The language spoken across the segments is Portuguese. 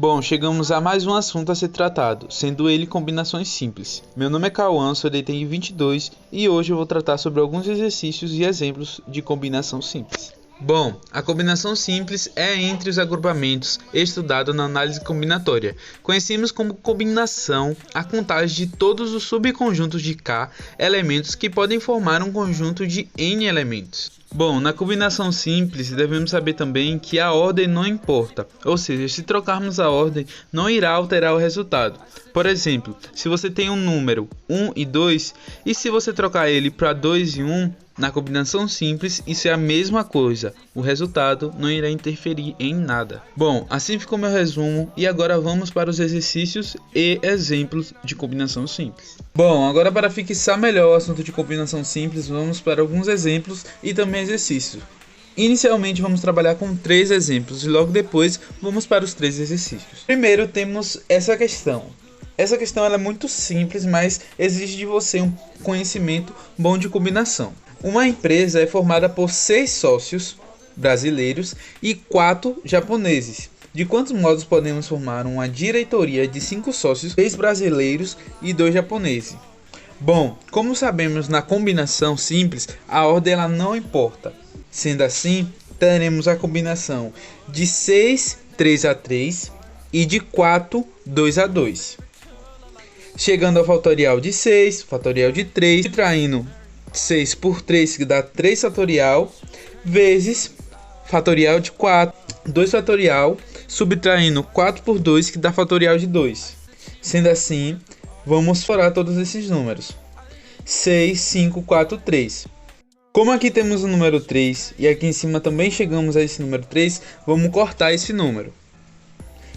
Bom, chegamos a mais um assunto a ser tratado, sendo ele combinações simples. Meu nome é Cauã, sou da ETI 22 e hoje eu vou tratar sobre alguns exercícios e exemplos de combinação simples. Bom, a combinação simples é entre os agrupamentos estudado na análise combinatória. Conhecemos como combinação a contagem de todos os subconjuntos de K elementos que podem formar um conjunto de N elementos. Bom, na combinação simples, devemos saber também que a ordem não importa, ou seja, se trocarmos a ordem, não irá alterar o resultado. Por exemplo, se você tem um número 1 e 2, e se você trocar ele para 2 e 1, na combinação simples, isso é a mesma coisa, o resultado não irá interferir em nada. Bom, assim ficou meu resumo, e agora vamos para os exercícios e exemplos de combinação simples. Bom, agora para fixar melhor o assunto de combinação simples, vamos para alguns exemplos e também exercícios. Inicialmente vamos trabalhar com 3 exemplos e logo depois vamos para os 3 exercícios. Primeiro temos essa questão. Essa questão ela é muito simples, mas exige de você um conhecimento bom de combinação. Uma empresa é formada por 6 sócios brasileiros e 4 japoneses. De quantos modos podemos formar uma diretoria de 5 sócios, 3 brasileiros e 2 japoneses? Bom, como sabemos na combinação simples, a ordem ela não importa. Sendo assim, teremos a combinação de 6, 3 a 3 e de 4, 2 a 2. Chegando ao fatorial de 6, fatorial de 3, subtraindo 6 por 3, que dá 3 fatorial, vezes fatorial de 4, 2 fatorial, subtraindo 4 por 2, que dá fatorial de 2. Sendo assim, vamos forar todos esses números. 6, 5, 4, 3. Como aqui temos o número 3 e aqui em cima também chegamos a esse número 3, vamos cortar esse número.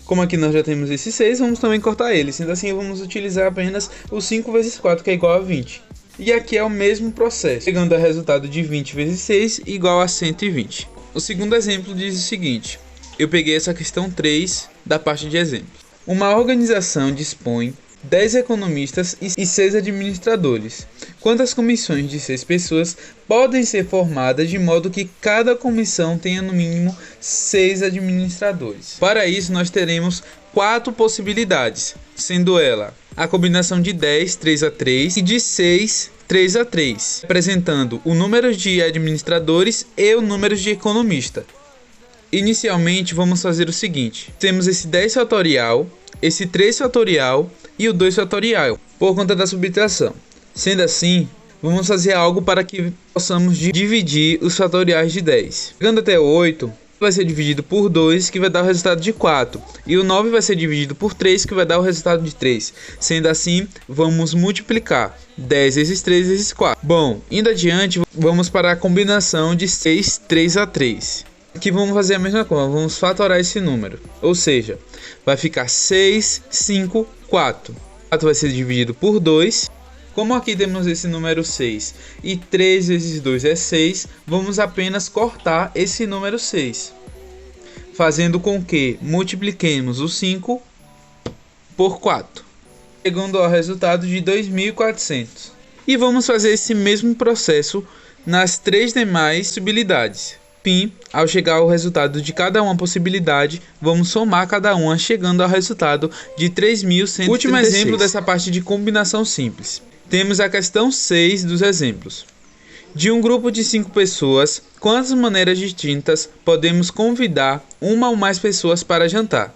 Como aqui nós já temos esse 6, vamos também cortar ele. Sendo assim, vamos utilizar apenas o 5 vezes 4, que é igual a 20. E aqui é o mesmo processo, chegando ao resultado de 20 vezes 6 igual a 120. O segundo exemplo diz o seguinte. Eu peguei essa questão 3 da parte de exemplo. Uma organização dispõe 10 economistas e 6 administradores. Quantas comissões de 6 pessoas podem ser formadas de modo que cada comissão tenha no mínimo 6 administradores? Para isso nós teremos 4 possibilidades, sendo ela a combinação de 10, 3 a 3 e de 6, 3 a 3, representando o número de administradores e o número de economista. Inicialmente vamos fazer o seguinte, temos esse 10 fatorial, esse 3 fatorial e o 2 fatorial, por conta da subtração. Sendo assim, vamos fazer algo para que possamos dividir os fatoriais de 10. Chegando até o 8, vai ser dividido por 2, que vai dar o resultado de 4. E o 9 vai ser dividido por 3, que vai dar o resultado de 3. Sendo assim, vamos multiplicar 10 vezes 3 vezes 4. Bom, indo adiante, vamos para a combinação de 6, 3 a 3. Aqui vamos fazer a mesma coisa, vamos fatorar esse número. Ou seja, vai ficar 6, 5, 4. 4 vai ser dividido por 2. Como aqui temos esse número 6 e 3 vezes 2 é 6, vamos apenas cortar esse número 6. Fazendo com que multipliquemos o 5 por 4. Chegando ao resultado de 2.400. E vamos fazer esse mesmo processo nas 3 demais possibilidades. Fim, ao chegar ao resultado de cada uma possibilidade, vamos somar cada uma, chegando ao resultado de 3.136. Último exemplo dessa parte de combinação simples. Temos a questão 6 dos exemplos. De um grupo de 5 pessoas, quantas maneiras distintas podemos convidar uma ou mais pessoas para jantar?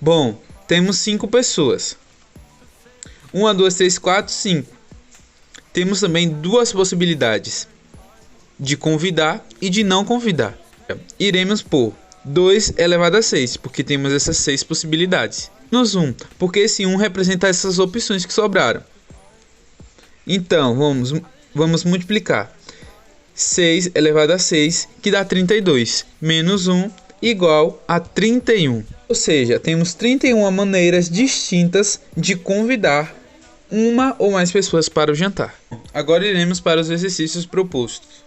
Bom, temos 5 pessoas. 1, 2, 3, 4, 5. Temos também 2 possibilidades, de convidar e de não convidar. Iremos por 2 elevado a 6, porque temos essas 6 possibilidades. Menos 1, porque esse 1 representa essas opções que sobraram. Então, vamos multiplicar 6 elevado a 6, que dá 32, menos 1 igual a 31. Ou seja, temos 31 maneiras distintas de convidar uma ou mais pessoas para o jantar. Agora iremos para os exercícios propostos.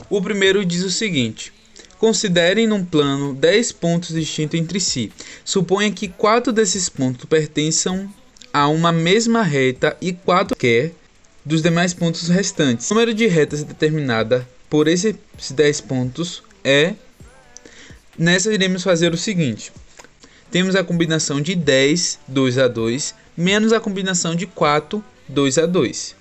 O primeiro diz o seguinte. Considerem num plano 10 pontos distintos entre si. Suponha que 4 desses pontos pertençam a uma mesma reta e 4 quer dos demais pontos restantes. O número de retas determinada por esses 10 pontos é... Nessa iremos fazer o seguinte. temos a combinação de 10, 2 a 2, menos a combinação de 4, 2 a 2.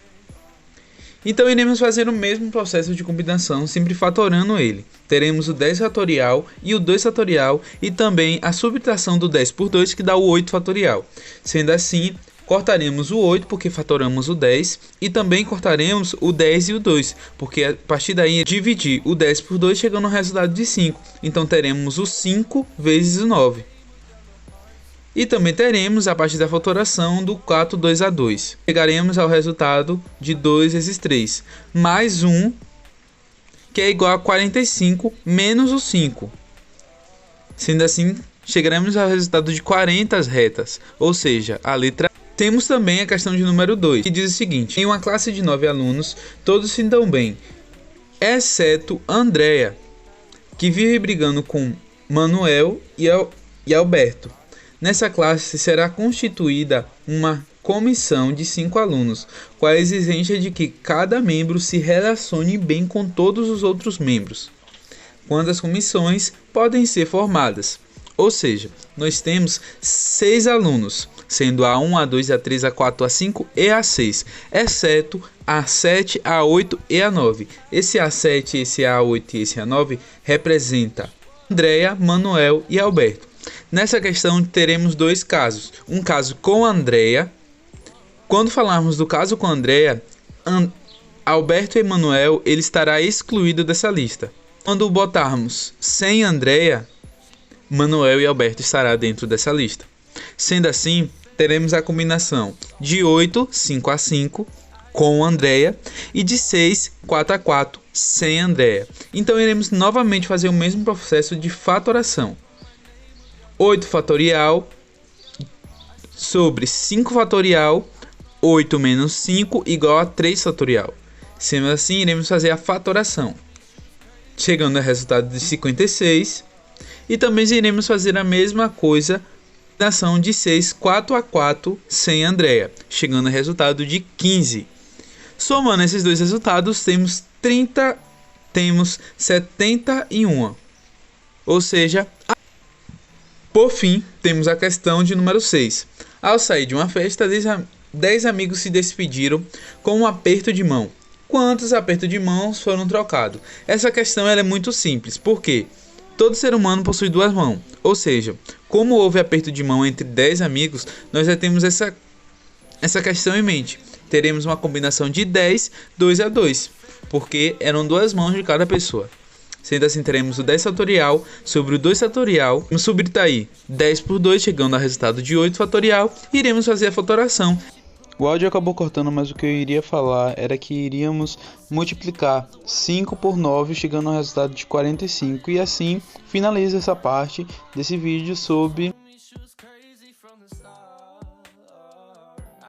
Então iremos fazer o mesmo processo de combinação, sempre fatorando ele. Teremos o 10 fatorial e o 2 fatorial e também a subtração do 10 por 2, que dá o 8 fatorial. Sendo assim, cortaremos o 8 porque fatoramos o 10 e também cortaremos o 10 e o 2, porque a partir daí dividir o 10 por 2 chegando ao resultado de 5. Então teremos o 5 vezes o 9. E também teremos a partir da fatoração do 4, 2 a 2. Chegaremos ao resultado de 2 vezes 3, mais 1, que é igual a 45, menos o 5. Sendo assim, chegaremos ao resultado de 40 retas, ou seja, a letra. Temos também a questão de número 2, que diz o seguinte: em uma classe de 9 alunos, todos se dão bem, exceto Andréa, que vive brigando com Manuel e Alberto. Nessa classe será constituída uma comissão de 5 alunos, com a exigência de que cada membro se relacione bem com todos os outros membros. Quantas comissões podem ser formadas? Ou seja, nós temos 6 alunos, sendo A1, A2, A3, A4, A5 e A6, exceto A7, A8 e A9. Esse A7, esse A8 e esse A9 representa Andréa, Manuel e Alberto. Nessa questão teremos dois casos, um caso com Andréa. Quando falarmos do caso com Andréa, Alberto e Manuel ele estará excluído dessa lista. Quando botarmos sem Andréa, Manuel e Alberto estará dentro dessa lista. Sendo assim, teremos a combinação de 8, 5 a 5 com Andréa e de 6, 4 a 4 sem Andréa. Então iremos novamente fazer o mesmo processo de fatoração. 8 fatorial sobre 5 fatorial, 8 menos 5 igual a 3 fatorial. Sendo assim, iremos fazer a fatoração, chegando ao resultado de 56. E também iremos fazer a mesma coisa na ação de 6, 4 a 4 sem Andréa, chegando ao resultado de 15. Somando esses dois resultados, temos 71. Ou seja, por fim, temos a questão de número 6. Ao sair de uma festa, 10 amigos se despediram com um aperto de mão. Quantos apertos de mãos foram trocados? Essa questão ela é muito simples, porque todo ser humano possui duas mãos. Ou seja, como houve aperto de mão entre 10 amigos, nós já temos essa questão em mente. Teremos uma combinação de 10, 2 a 2, porque eram duas mãos de cada pessoa. Sendo assim, teremos o 10 fatorial sobre o 2 fatorial. Vamos subtrair 10 por 2, chegando ao resultado de 8 fatorial. E iremos fazer a fatoração. O áudio acabou cortando, mas o que eu iria falar era que iríamos multiplicar 5 por 9, chegando ao resultado de 45. E assim, finaliza essa parte desse vídeo sobre